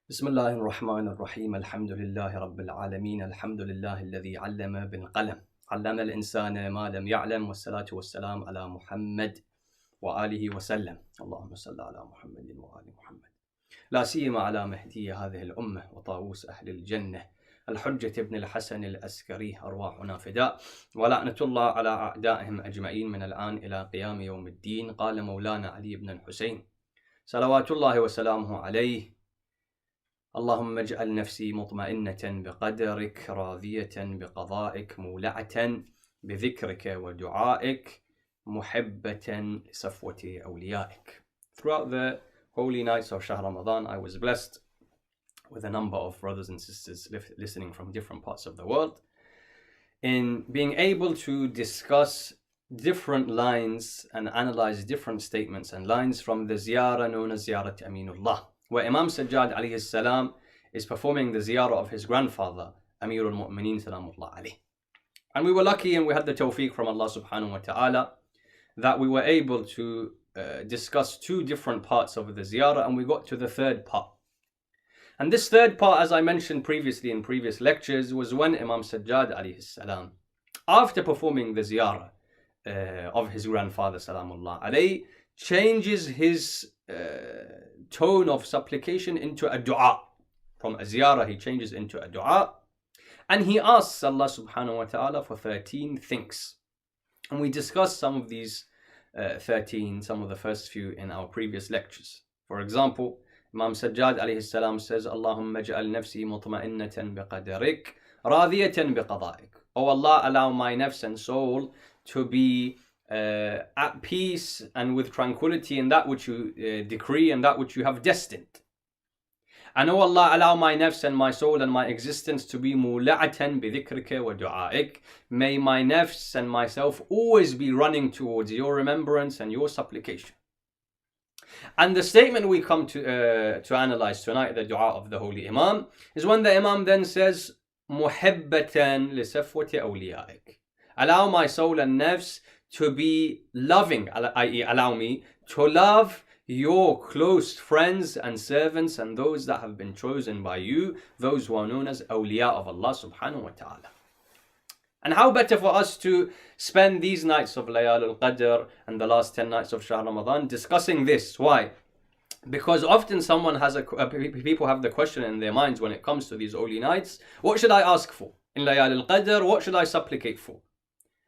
بسم الله الرحمن الرحيم الحمد لله رب العالمين الحمد لله الذي علم بالقلم علم الإنسان ما لم يعلم والصلاة والسلام على محمد وآله وسلم اللهم صل على محمد وآل محمد لا سيما على مهدي هذه الأمة وطاووس أهل الجنة الحجة ابن الحسن الأسكري أرواحنا فداء ولعنة الله على أعدائهم أجمعين من الآن إلى قيام يوم الدين. قال مولانا علي بن الحسين صلوات الله وسلامه عليه: اللهم اجعل نفسي مطمئنة بقدرك راضية بقضائك مولعة بذكرك ودعائك محبة لصفوة أوليائك. Throughout the holy nights of Shahr Ramadan, I was blessed with a number of brothers and sisters listening from different parts of the world in being able to discuss different lines and analyze different statements and lines from the ziyarah known as Ziyarat Aminullah, where Imam Sajjad alayhi salam is performing the ziyarah of his grandfather, Amirul Mu'mineen salamullah alayh. And we were lucky and we had the tawfiq from Allah subhanahu wa ta'ala that we were able to discuss two different parts of the ziyarah, and we got to the third part. And this third part, as I mentioned previously in previous lectures, was when Imam Sajjad alayhi salam, after performing the ziyarah of his grandfather salamullah alayh, changes his tone of supplication into a dua. From a ziyarah he changes into a dua, and he asks Allah subhanahu wa ta'ala for 13 things. And we discussed some of these 13, some of the first few in our previous lectures. For example, Imam Sajjad alayhi salam says, Allahumma ij'al nafsi mutma'innatan biqadarik radiyatan biqada'ik. Oh Allah, allow my nafs and soul to be at peace and with tranquility in that which you decree and that which you have destined. And oh Allah, allow my nafs and my soul and my existence to be mula'atan bidhikrika wa du'a'ik. May my nafs and myself always be running towards your remembrance and your supplication. And the statement we come to analyze tonight, the dua of the Holy Imam, is when the Imam then says, muhibbatan li safwati awliyaik. Allow my soul and nafs to be loving, i.e. allow me to love your close friends and servants and those that have been chosen by you, those who are known as awliya of Allah subhanahu wa ta'ala. And how better for us to spend these nights of Layal al-Qadr and the last 10 nights of Shahr Ramadan discussing this. Why? Because often people have the question in their minds when it comes to these holy nights: what should I ask for? In Layal al-Qadr, what should I supplicate for?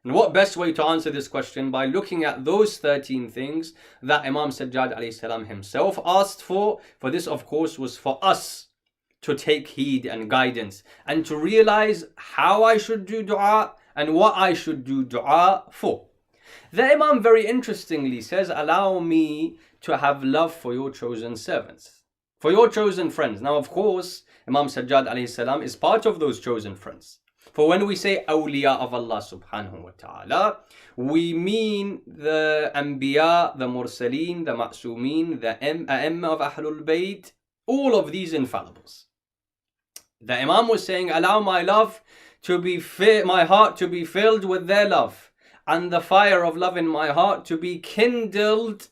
And what best way to answer this question? By looking at those 13 things that Imam Sajjad alayhi salam himself asked for. For this, of course, was for us to take heed and guidance and to realize how I should do dua and what I should do dua for. The Imam very interestingly says, allow me to have love for your chosen servants, for your chosen friends. Now, of course, Imam Sajjad alayhi salam is part of those chosen friends. For when we say awliya of Allah subhanahu wa ta'ala, we mean the anbiya, the mursaleen, the ma'soomeen, the a'imma of Ahlul Bayt, all of these infallibles. The Imam was saying, allow my love to be my heart to be filled with their love, and the fire of love in my heart to be kindled,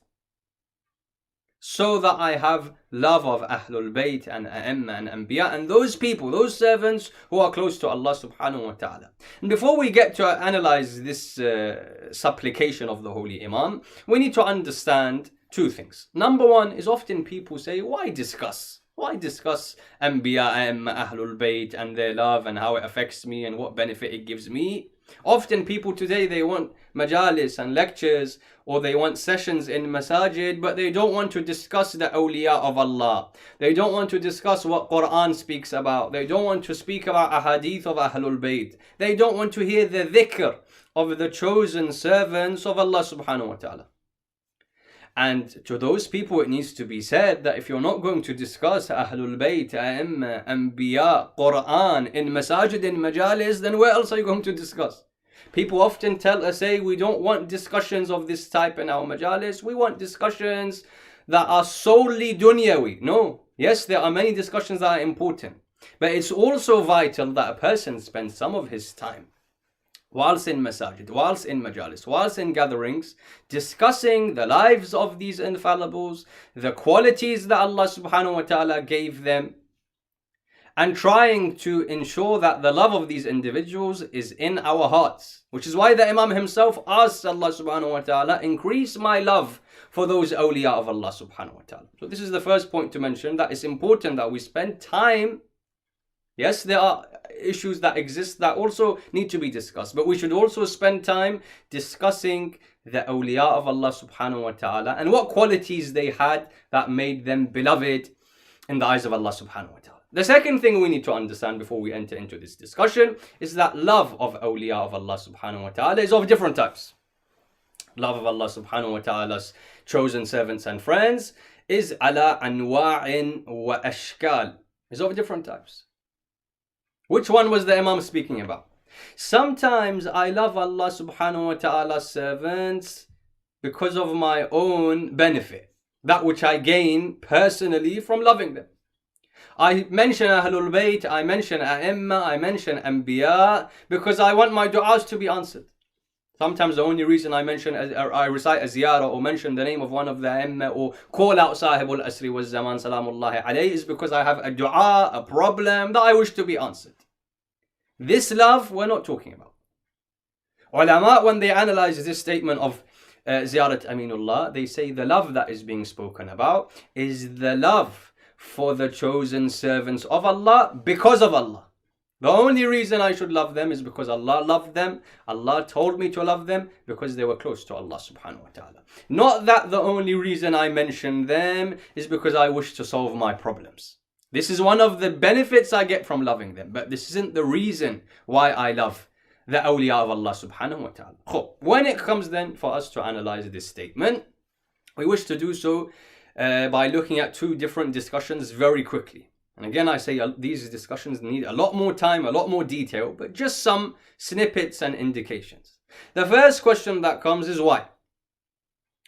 so that I have love of Ahlul Bayt and A'imma and Anbiya and those people, those servants who are close to Allah subhanahu wa ta'ala. And before we get to analyze this supplication of the Holy Imam, we need to understand two things. Number one is, often people say, why discuss? Why discuss Anbiya, A'imma, Ahlul Bayt and their love and how it affects me and what benefit it gives me? Often people today, they want majalis and lectures, or they want sessions in masajid, but they don't want to discuss the awliya of Allah. They don't want to discuss what Quran speaks about. They don't want to speak about ahadith of Ahlul Bayt. They don't want to hear the dhikr of the chosen servants of Allah subhanahu wa ta'ala. And to those people, it needs to be said that if you're not going to discuss Ahlul Bayt, A'imma, Anbiya, Quran in masajid, in majalis, then where else are you going to discuss? People often say, we don't want discussions of this type in our majalis. We want discussions that are solely dunyawi. No. Yes, there are many discussions that are important. But it's also vital that a person spends some of his time whilst in masajid, whilst in majalis, whilst in gatherings, discussing the lives of these infallibles, the qualities that Allah subhanahu wa ta'ala gave them, and trying to ensure that the love of these individuals is in our hearts. Which is why the Imam himself asked Allah subhanahu wa ta'ala, increase my love for those awliya of Allah subhanahu wa ta'ala. So this is the first point to mention, that it's important that we spend time. Yes, there are issues that exist that also need to be discussed, but we should also spend time discussing the awliya of Allah subhanahu wa ta'ala and what qualities they had that made them beloved in the eyes of Allah subhanahu wa ta'ala. The second thing we need to understand before we enter into this discussion is that love of awliya of Allah subhanahu wa ta'ala is of different types. Love of Allah subhanahu wa ta'ala's chosen servants and friends is ala anwa'in wa ashkal, is of different types. Which one was the Imam speaking about? Sometimes I love Allah subhanahu wa ta'ala's servants because of my own benefit, that which I gain personally from loving them. I mention Ahlul Bayt, I mention A'imma, I mention Anbiya because I want my du'as to be answered. Sometimes the only reason I recite a ziyarah or mention the name of one of the A'imma or call out Sahibul Asri wal Zaman Salamullahi alayhi is because I have a du'a, a problem that I wish to be answered. This love we're not talking about. Ulama, when they analyze this statement of Ziyarat Aminullah, they say the love that is being spoken about is the love for the chosen servants of Allah because of Allah. The only reason I should love them is because Allah loved them. Allah told me to love them because they were close to Allah subhanahu wa ta'ala. Not that the only reason I mention them is because I wish to solve my problems. This is one of the benefits I get from loving them, but this isn't the reason why I love the awliya of Allah subhanahu wa ta'ala. When it comes then for us to analyze this statement, we wish to do so by looking at two different discussions very quickly. And again, I say these discussions need a lot more time, a lot more detail, but just some snippets and indications. The first question that comes is why?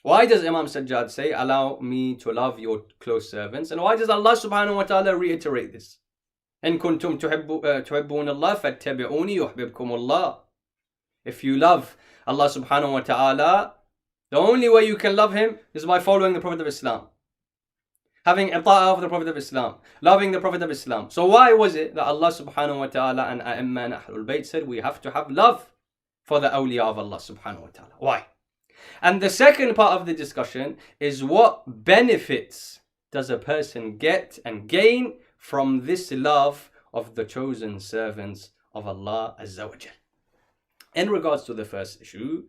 Why does Imam Sajjad say, allow me to love your close servants? And why does Allah subhanahu wa ta'ala reiterate this? إن كنتم تحبون الله فاتبعوني يحببكم الله. If you love Allah subhanahu wa ta'ala, the only way you can love him is by following the Prophet of Islam. Having ita'ah of the Prophet of Islam. Loving the Prophet of Islam. So why was it that Allah subhanahu wa ta'ala and A'imma and Ahlul Bayt said we have to have love for the awliya of Allah subhanahu wa ta'ala? Why? And the second part of the discussion is what benefits does a person get and gain from this love of the chosen servants of Allah Azza wa Jal. In regards to the first issue,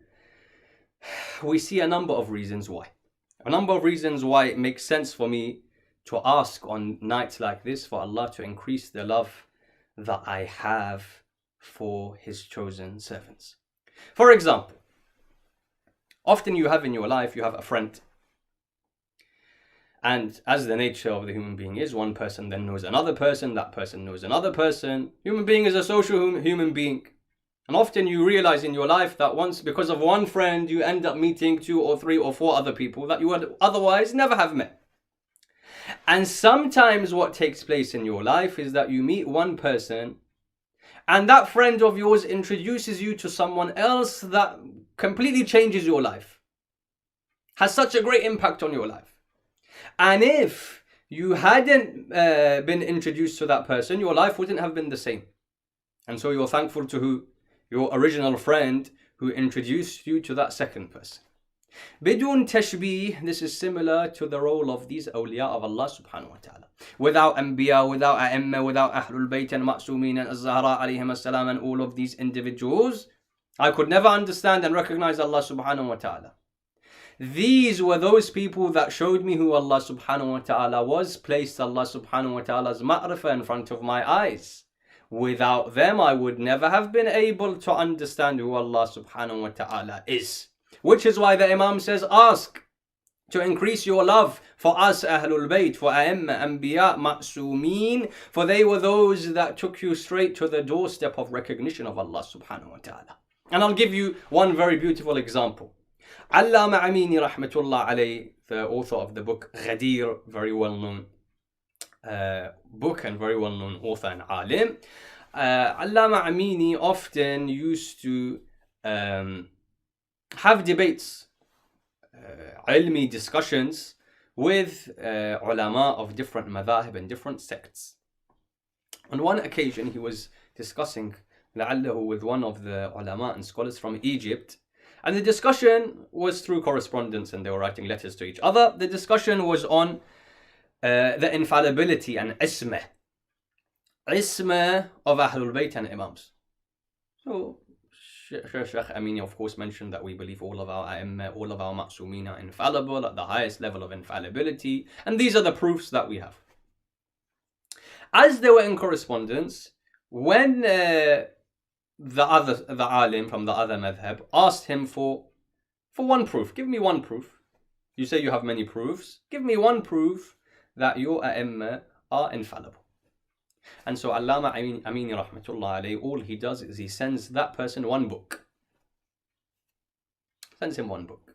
we see a number of reasons why. A number of reasons why it makes sense for me to ask on nights like this for Allah to increase the love that I have for His chosen servants. For example, often you have in your life, you have a friend. And as the nature of the human being is, one person then knows another person, that person knows another person. Human being is a social human being. And often you realize in your life that once, because of one friend, you end up meeting 2 or 3 or 4 other people that you would otherwise never have met. And sometimes what takes place in your life is that you meet one person and that friend of yours introduces you to someone else that completely changes your life. Has such a great impact on your life. And if you hadn't been introduced to that person, your life wouldn't have been the same. And so you're thankful to who? Your original friend who introduced you to that second person. Bidun tashbih, this is similar to the role of these awliya of Allah subhanahu wa ta'ala. Without Anbiya, without A'imma, without Ahlul Bayt and Ma'sumin and Az-Zahra alayhim as-salam and all of these individuals, I could never understand and recognize Allah subhanahu wa ta'ala. These were those people that showed me who Allah subhanahu wa ta'ala was, placed Allah subhanahu wa ta'ala's ma'rifah in front of my eyes. Without them, I would never have been able to understand who Allah subhanahu wa ta'ala is. Which is why the Imam says, ask to increase your love for us, Ahlul Bayt, for A'imma, Anbiya, Ma'sumin, for they were those that took you straight to the doorstep of recognition of Allah subhanahu wa ta'ala. And I'll give you one very beautiful example. Allama Amini rahmatullah alayhi, the author of the book Ghadir, very well known book and very well known author and alim. Allama Amini often used to have debates, ilmi discussions with ulama of different madhahib and different sects. On one occasion, he was discussing لعله with one of the ulama and scholars from Egypt, and the discussion was through correspondence and they were writing letters to each other. The discussion was on the infallibility and ismah of Ahlul Bayt and Imams. So Sheikh Amini of course mentioned that we believe all of our A'imma, all of our Ma'sumin are infallible at the highest level of infallibility, and these are the proofs that we have. As they were in correspondence, when the alim from the other madhab asked him for one proof, give me one proof. You say you have many proofs, give me one proof that your A'imma are infallible. And so Allama Amini rahmatullah alayhi, all he does is he sends that person one book. Sends him one book.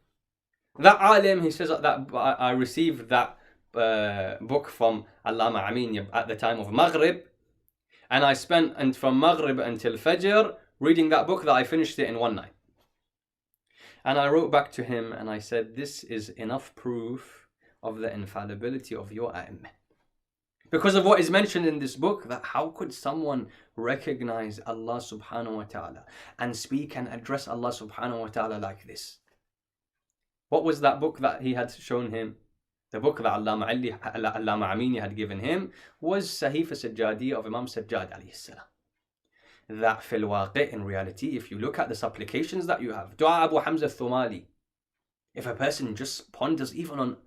That alim, he says that I received that book from Allama Amini at the time of Maghrib, and I spent from Maghrib until Fajr reading that book, that I finished it in one night. And I wrote back to him and I said, this is enough proof of the infallibility of your A'imma. Because of what is mentioned in this book, that how could someone recognize Allah subhanahu wa ta'ala and speak and address Allah subhanahu wa ta'ala like this? What was that book that he had shown him? The book that Allama Amini had given him was Sahifa Sajjadi of Imam Sajjad alayhi salam. That fil waqi', in reality, if you look at the supplications that you have, Dua Abu Hamza Thumali, if a person just ponders even on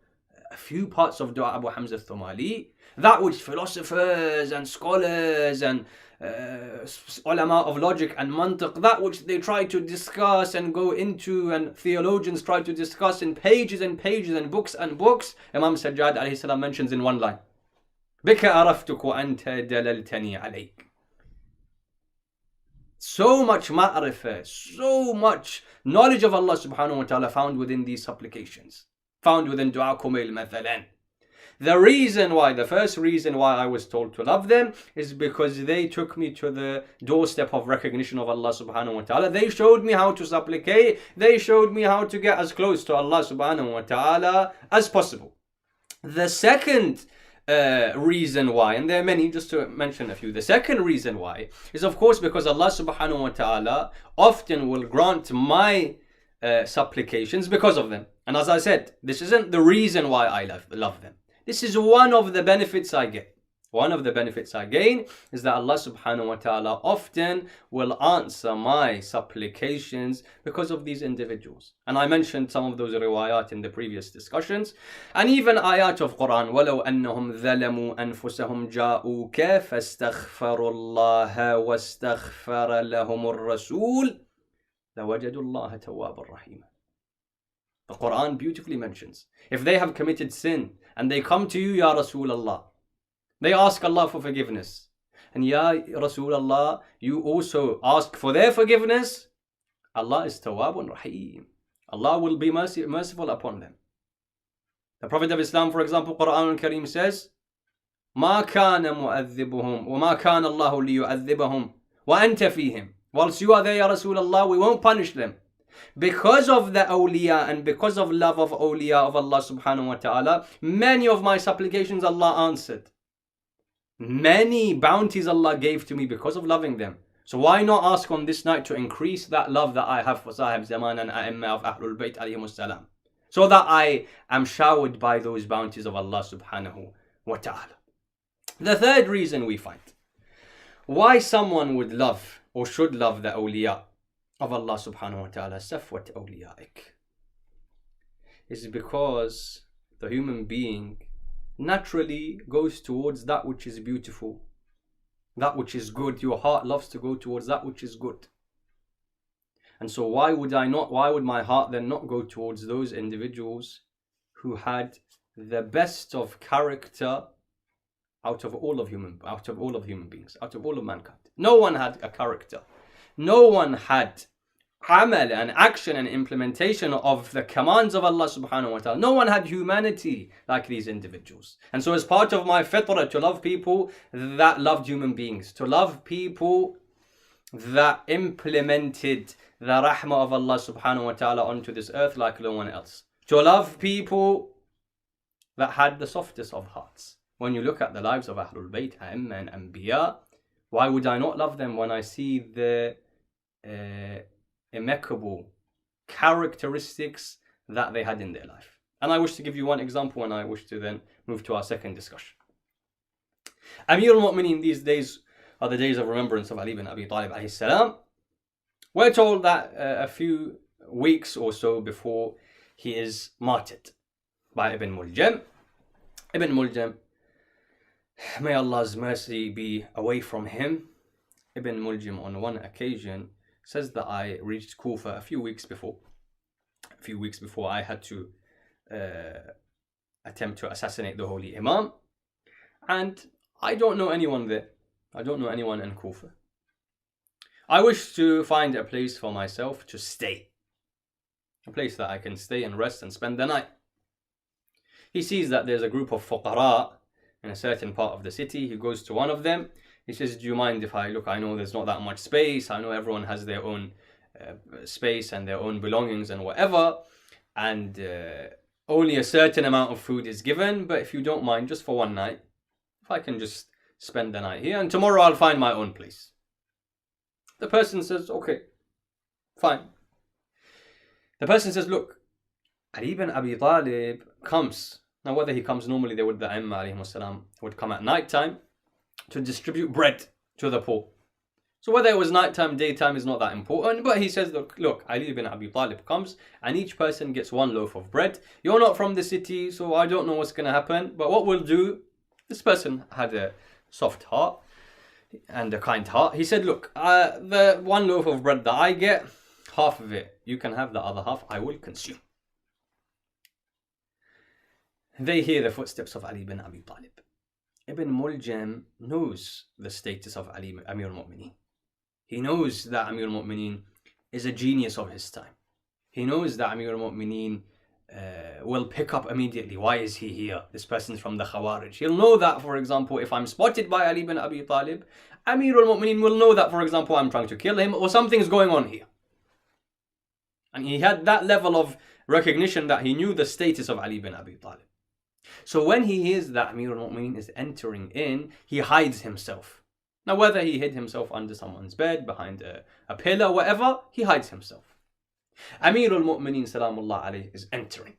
a few parts of Dua Abu Hamza Thumali, that which philosophers and scholars and ulama of logic and mantiq, that which they try to discuss and go into, and theologians try to discuss in pages and pages and books, Imam Sajjad alayhi salam mentions in one line, Bika araftuk wa anta dalaltani alayk. So much ma'rifah, so much knowledge of Allah subhanahu wa ta'ala found within these supplications, found within Dua Kumail mathalan. The first reason why I was told to love them is because they took me to the doorstep of recognition of Allah subhanahu wa ta'ala. They showed me how to supplicate. They showed me how to get as close to Allah subhanahu wa ta'ala as possible. The second reason why, and there are many, just to mention a few, the second reason why is of course because Allah subhanahu wa ta'ala often will grant my supplications because of them. And as I said, this isn't the reason why I love them. This is one of the benefits I get. One of the benefits I gain is that Allah subhanahu wa ta'ala often will answer my supplications because of these individuals. And I mentioned some of those riwayat in the previous discussions. And even ayat of Quran, وَلَوْ أَنَّهُمْ ظَلَمُوا أَنفُسَهُمْ جَاءُوكَ فَاسْتَغْفَرُوا اللَّهَ وَاسْتَغْفَرَ لَهُمُ الرَّسُولُ لَوَجَدُوا اللَّهَ تَوَّابًا رَحِيمًا. The Quran beautifully mentions, if they have committed sin and they come to you, Ya Rasulullah, they ask Allah for forgiveness, and Ya Rasulullah, you also ask for their forgiveness, Allah is Tawwabun Rahim. Allah will be merciful upon them. The Prophet of Islam, for example, Quran al-Kareem says, مَا كَانَ مُؤَذِّبُهُمْ وَمَا كَانَ اللَّهُ لِيُؤَذِّبَهُمْ وَأَنْتَ فِيهِمْ. Whilst you are there, Ya Rasulullah, we won't punish them. Because of the awliya and because of love of awliya of Allah subhanahu wa ta'ala, many of my supplications Allah answered. Many bounties Allah gave to me because of loving them. So why not ask on this night to increase that love that I have for Sahib Zaman and A'imma of Ahlul Bayt alayhimus salam, so that I am showered by those bounties of Allah subhanahu wa ta'ala. The third reason we find why someone would love or should love the awliya of Allah subhanahu wa ta'ala, safwat awliyaik, is because the human being naturally goes towards that which is beautiful, that which is good. Your heart loves to go towards that which is good. And so why would my heart then not go towards those individuals who had the best of character out of all of human beings, out of all of mankind? No one had a character. No one had amal and action and implementation of the commands of Allah subhanahu wa ta'ala. No one had humanity like these individuals. And so as part of my fitrah, to love people that loved human beings, to love people that implemented the rahmah of Allah subhanahu wa ta'ala onto this earth like no one else, to love people that had the softest of hearts. When you look at the lives of Ahlul Bayt, A'imma and Anbiya, Why would I not love them when I see the impeccable characteristics that they had in their life? And I wish to give you one example, and I wish to then move to our second discussion. Amir al-Mu'mineen, these days are the days of remembrance of Ali bin Abi Talib alayhi salam. We're told that a few weeks or so before he is martyred by Ibn Muljam. Ibn Muljam, may Allah's mercy be away from him. Ibn Muljam on one occasion says that I reached Kufa a few weeks before I had to attempt to assassinate the Holy Imam, and I don't know anyone there. I don't know anyone in Kufa. I wish to find a place for myself to stay, a place that I can stay and rest and spend the night. He sees that there's a group of fuqara in a certain part of the city. He goes to one of them. He says, do you mind if I look? I know there's not that much space. I know everyone has their own space and their own belongings and whatever. And only a certain amount of food is given. But if you don't mind, just for one night, if I can just spend the night here, and tomorrow I'll find my own place. The person says, okay, fine. The person says, look, Ali bin Abi Talib comes. Now, whether he comes normally, the Aimma would come at night time to distribute bread to the poor. So whether it was nighttime, daytime is not that important. But he says, look, Ali bin Abi Talib comes and each person gets one loaf of bread. You're not from the city, so I don't know what's going to happen. But what we'll do, this person had a soft heart and a kind heart. He said, look, the one loaf of bread that I get, half of it, you can have, the other half I will consume. They hear the footsteps of Ali bin Abi Talib. Ibn Muljam knows the status of Ali, Amir al-Mu'mineen. He knows that Amir al-Mu'mineen is a genius of his time. He knows that Amir al-Mu'mineen will pick up immediately. Why is he here? This person's from the Khawarij. He'll know that, for example, if I'm spotted by Ali bin Abi Talib, Amir al-Mu'mineen will know that, for example, I'm trying to kill him or something's going on here. And he had that level of recognition that he knew the status of Ali bin Abi Talib. So when he hears that Amir al-Mu'mineen is entering in, he hides himself. Now, whether he hid himself under someone's bed, behind a pillar, whatever, he hides himself. Amir al-Mu'mineen salamullah alayhi is entering.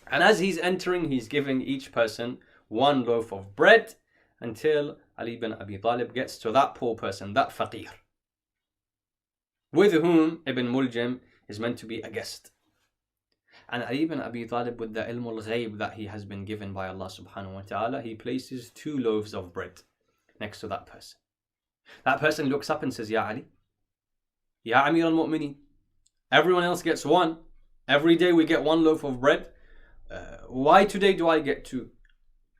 And as he's entering, he's giving each person one loaf of bread until Ali bin Abi Talib gets to that poor person, that faqir, with whom Ibn Muljam is meant to be a guest. And Ali bin Abi Talib, with the ilm al-ghayb that he has been given by Allah subhanahu wa ta'ala, he places 2 loaves of bread next to that person. That person looks up and says, Ya Ali, Ya Amir al-Mu'mineen, everyone else gets 1. Every day we get 1 loaf of bread. Why today do I get 2?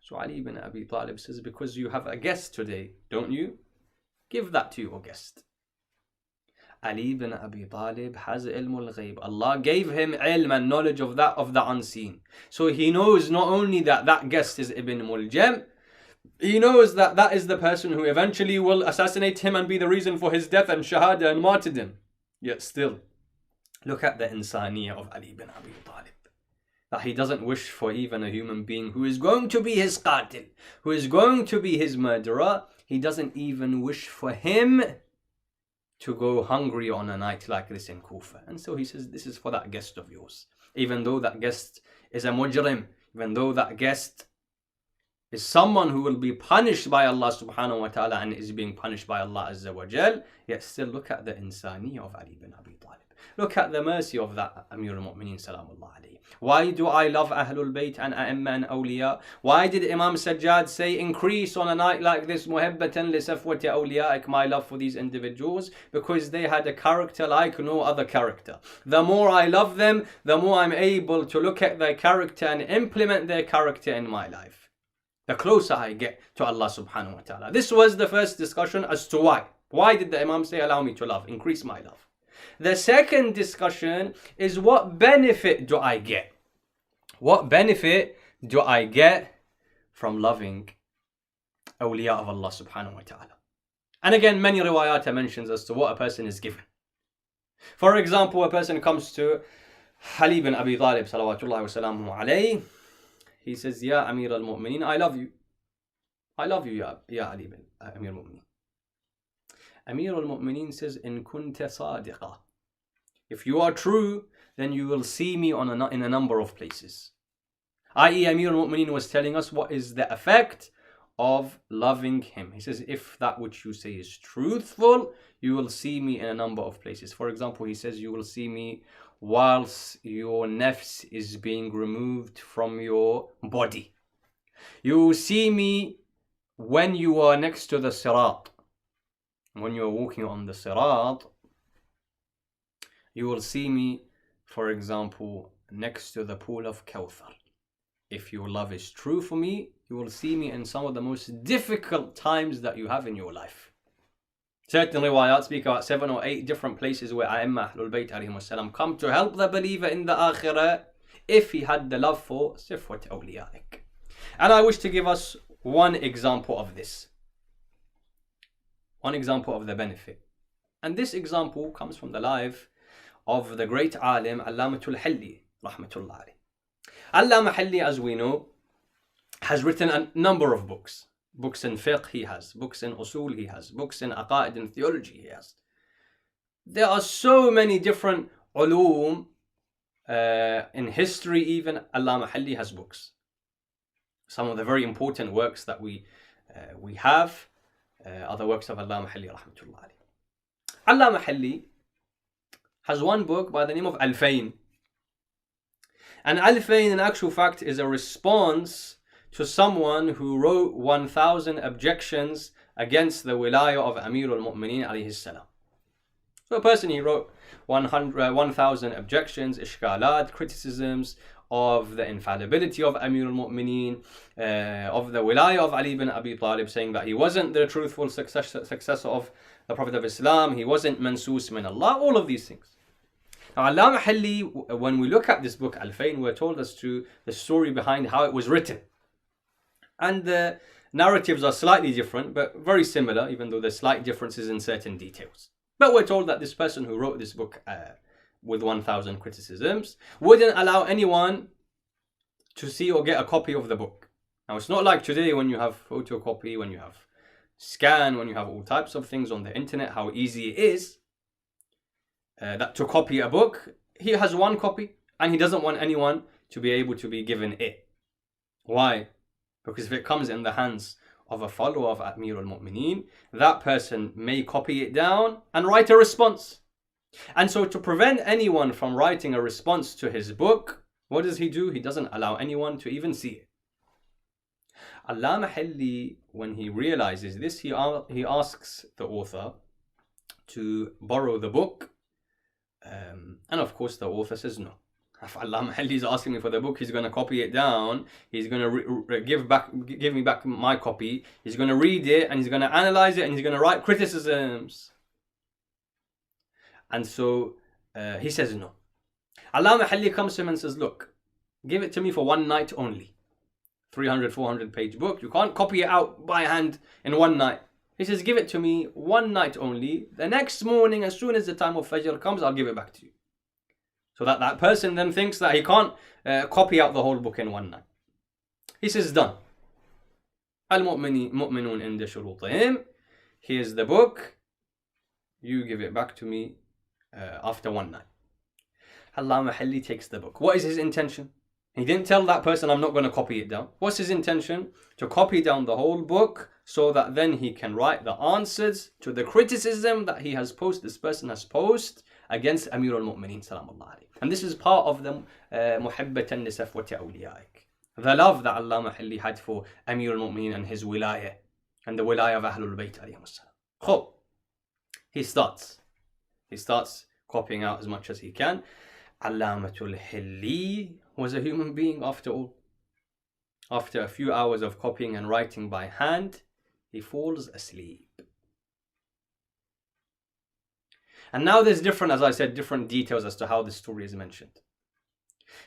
So Ali bin Abi Talib says, because you have a guest today, don't you? Give that to your guest. Ali bin Abi Talib has ilm al-ghayb. Allah gave him ilm and knowledge of the unseen. So he knows not only that guest is Ibn Muljam, he knows that is the person who eventually will assassinate him and be the reason for his death and shahada and martyrdom. Yet still, look at the insaniya of Ali bin Abi Talib. That he doesn't wish for even a human being who is going to be his qatil, who is going to be his murderer. He doesn't even wish for him to go hungry on a night like this in Kufa. And so he says, this is for that guest of yours. Even though that guest is a mujrim, even though that guest is someone who will be punished by Allah subhanahu wa ta'ala and is being punished by Allah azza wa jal, yet still look at the insani of Ali bin Abi Talib. Look at the mercy of that Amir al-Mu'mineen salamullah alayhi. Why do I love Ahlul Bayt and A'imma and Awliya? Why did Imam Sajjad say, increase on a night like this, muhabbatan li safwati awliyaik, my love for these individuals? Because they had a character like no other character. The more I love them, the more I'm able to look at their character and implement their character in my life. The closer I get to Allah subhanahu wa ta'ala. This was the first discussion as to why. Why did the Imam say, allow me to love, increase my love? The second discussion is, what benefit do I get? What benefit do I get from loving awliya of Allah subhanahu wa ta'ala? And again, many riwayat mentions as to what a person is given. For example, a person comes to Ali bin Abi Talib salawatullahi wa salamuhu alayhi. He says, Ya Amir al-Mu'mineen, I love you. I love you, Ya Ali bin Amir al-Mu'mineen. Amir al-Mu'mineen says, In kunta sadiqa. If you are true, then you will see me in a number of places. I.e., Amir al-Mu'mineen was telling us what is the effect of loving him. He says, if that which you say is truthful, you will see me in a number of places. For example, he says, you will see me whilst your nafs is being removed from your body. You will see me when you are next to the sirat. When you are walking on the sirat, you will see me, for example, next to the pool of Kawthar. If your love is true for me, you will see me in some of the most difficult times that you have in your life. Certain riwayat speak about 7 or 8 different places where A'imma Ahlul Bayt alayhimussalam come to help the believer in the Akhirah if he had the love for Sifwat Awliyaik. And I wish to give us one example of this. One example of the benefit. And this example comes from the life of the great alim Allamatul Hilli, rahmatullah alayh. Allama Hilli, as we know, has written a number of books. Books in fiqh he has, books in usul he has, books in aqaid and theology he has. There are so many different ulum, in history even, Allama Hilli has books. Some of the very important works that we have are the works of Allama Hilli, rahmatullah alayh. Allama Hilli has one book by the name of Al-Fayn. And Al-Fayn, in actual fact, is a response to someone who wrote 1,000 objections against the wilayah of Amir al-Mu'mineen alayhi salam. So a person, he wrote 1,000 objections, ishkalat, criticisms of the infallibility of Amir al-Mu'mineen, of the wilayah of Ali ibn Abi Talib, saying that he wasn't the truthful successor of the Prophet of Islam, he wasn't mansoos min Allah, all of these things. Now, Allama Hilli, when we look at this book, Al-Fayn, we're told as to the story behind how it was written. And the narratives are slightly different, but very similar, even though there's slight differences in certain details. But we're told that this person who wrote this book with 1,000 criticisms wouldn't allow anyone to see or get a copy of the book. Now, it's not like today when you have photocopy, when you have scan, when you have all types of things on the internet, how easy it is that to copy a book. He has one copy and he doesn't want anyone to be able to be given it. Why? Because if it comes in the hands of a follower of Amir al-Mu'mineen, that person may copy it down and write a response. And so to prevent anyone from writing a response to his book, what does he do? He doesn't allow anyone to even see it. Allama Hilli, when he realizes this, he asks the author to borrow the book. And of course the author says no. If Allama Hilli is asking me for the book, he's going to copy it down, he's going to give me back my copy, he's going to read it and he's going to analyze it and he's going to write criticisms. And so he says no. Allama Hilli comes to him and says, look, give it to me for one night only. 300, 400 page book, you can't copy it out by hand in one night. He says, give it to me one night only. The next morning, as soon as the time of Fajr comes, I'll give it back to you. So that person then thinks that he can't copy out the whole book in one night. He says, done. Al-Mu'minun inda shurutihim. Here's the book. You give it back to me after one night. Allama Hilli takes the book. What is his intention? He didn't tell that person, I'm not going to copy it down. What's his intention? To copy down the whole book so that then he can write the answers to the criticism that he has posed, this person has posed against Amir al-Mu'mineen salamullah alayhi. And this is part of the muhibbatan li safwati awliyaik. The love that Allama Hilli had for Amir al-Mu'mineen and his wilayah and the wilayah of Ahlul Bayt alayhimus salam. He starts copying out as much as he can. Allamatul Hilli was a human being after all. After a few hours of copying and writing by hand, he falls asleep. And now there's different, as I said, different details as to how this story is mentioned.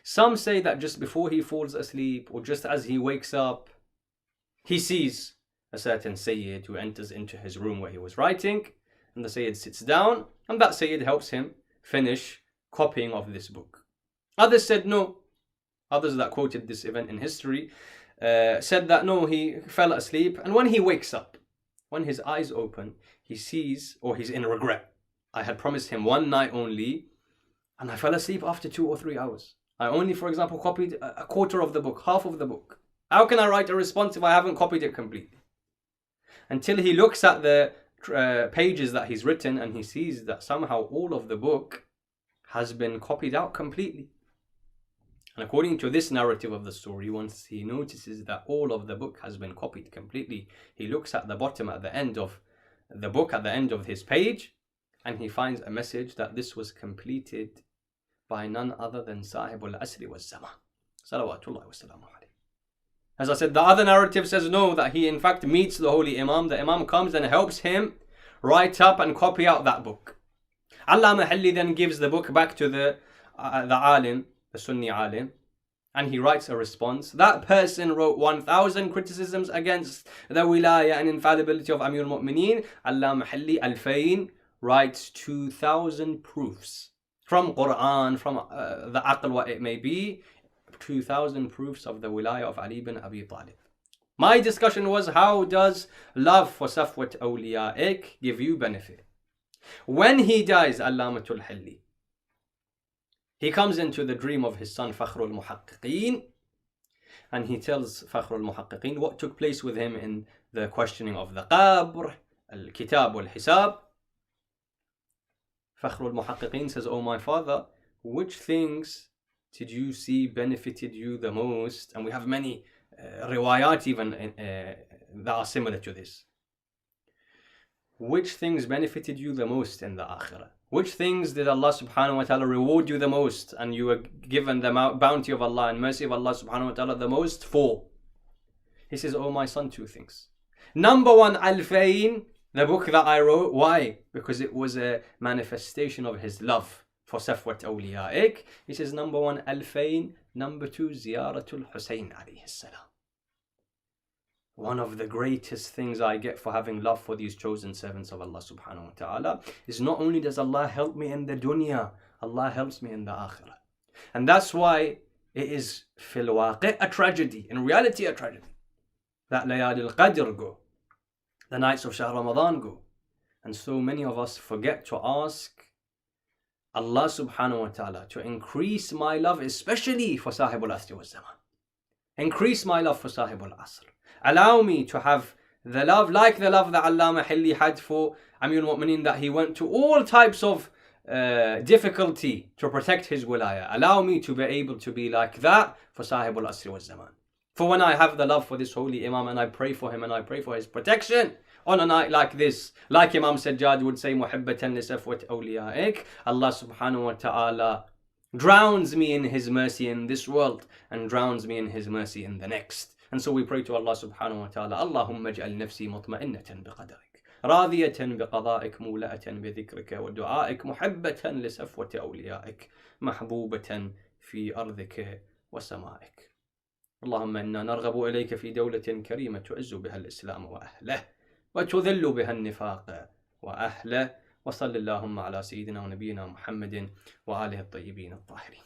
Some say that just before he falls asleep or just as he wakes up, he sees a certain Sayyid who enters into his room where he was writing, and the Sayyid sits down, and that Sayyid helps him finish copying of this book. Others said no. Others that quoted this event in history said that no, he fell asleep, and when he wakes up, when his eyes open, he sees, or he's in regret. I had promised him one night only, and I fell asleep after 2 or 3 hours. I only, for example, copied a quarter of the book, half of the book. How can I write a response if I haven't copied it completely? Until he looks at the pages that he's written and he sees that somehow all of the book has been copied out completely. And according to this narrative of the story, once he notices that all of the book has been copied completely, he looks at the bottom, at the end of the book, at the end of his page, and he finds a message that this was completed by none other than Sahibul Asri was Zaman. Salawatullah wa salamu alayhi. As I said, the other narrative says no, that he in fact meets the Holy Imam. The Imam comes and helps him write up and copy out that book. Allama Halli then gives the book back to the alim, the Sunni alim, and he writes a response. That person wrote 1,000 criticisms against the wilaya and infallibility of Amir al-Mu'mineen. Allama Halli Al-Fayn writes 2,000 proofs from Quran, from the Aql, what it may be, 2,000 proofs of the wilaya of Ali bin Abi Talib. My discussion was, how does love for Safwat Awliya'ik give you benefit? When he dies, Allamatul Halli, he comes into the dream of his son Fakhrul Muhaqqiqeen, and he tells Fakhrul Muhaqqiqeen what took place with him in the questioning of the Qabr, Al-Kitab wal-Hisab. Fakhrul Muhaqqiqeen says, "Oh my father, which things did you see benefited you the most?" And we have many riwayat even that are similar to this. Which things benefited you the most in the Akhirah? Which things did Allah subhanahu wa ta'ala reward you the most, and you were given the bounty of Allah and mercy of Allah subhanahu wa ta'ala the most for? He says, "Oh my son, 2 things. Number 1, Al-Fayn, the book that I wrote. Why? Because it was a manifestation of his love for Safwat Awliya'ik." He says, number 1, Al-Fayn. Number 2, Ziyaratul Husayn alayhi salam. One of the greatest things I get for having love for these chosen servants of Allah subhanahu wa ta'ala is not only does Allah help me in the dunya, Allah helps me in the akhirah. And that's why it is fil waqi' a tragedy, in reality a tragedy, that Layali al-Qadr go, the nights of Shahr Ramadan go. And so many of us forget to ask Allah subhanahu wa ta'ala to increase my love, especially for Sahibul Asri wa Zaman. Increase my love for Sahibul Asr. Allow me to have the love, like the love that Allama Halli had for Amir al-Mu'mineen, that he went to all types of difficulty to protect his wilaya. Allow me to be able to be like that for Sahibul Asri wa Zaman. For when I have the love for this holy Imam and I pray for him and I pray for his protection on a night like this, like Imam Sajjad would say, Muhibbatan li Safwat Awliya'ik, Allah subhanahu wa ta'ala drowns me in his mercy in this world and drowns me in his mercy in the next. And so we pray to Allah subhanahu wa ta'ala, Allahumma ij'al nafsi mutma'innatan biqadarik, radiyatan biqada'ik, mula'atan bidhikrika, wa du'a'ik, muhibbatan li safwati awliya'ik, mahbubatan fi ardhika wa sama'ik. اللهم إنا نرغب إليك في دولة كريمة تعز بها الإسلام وأهله وتذل بها النفاق وأهله وصل اللهم على سيدنا ونبينا محمد وآله الطيبين الطاهرين.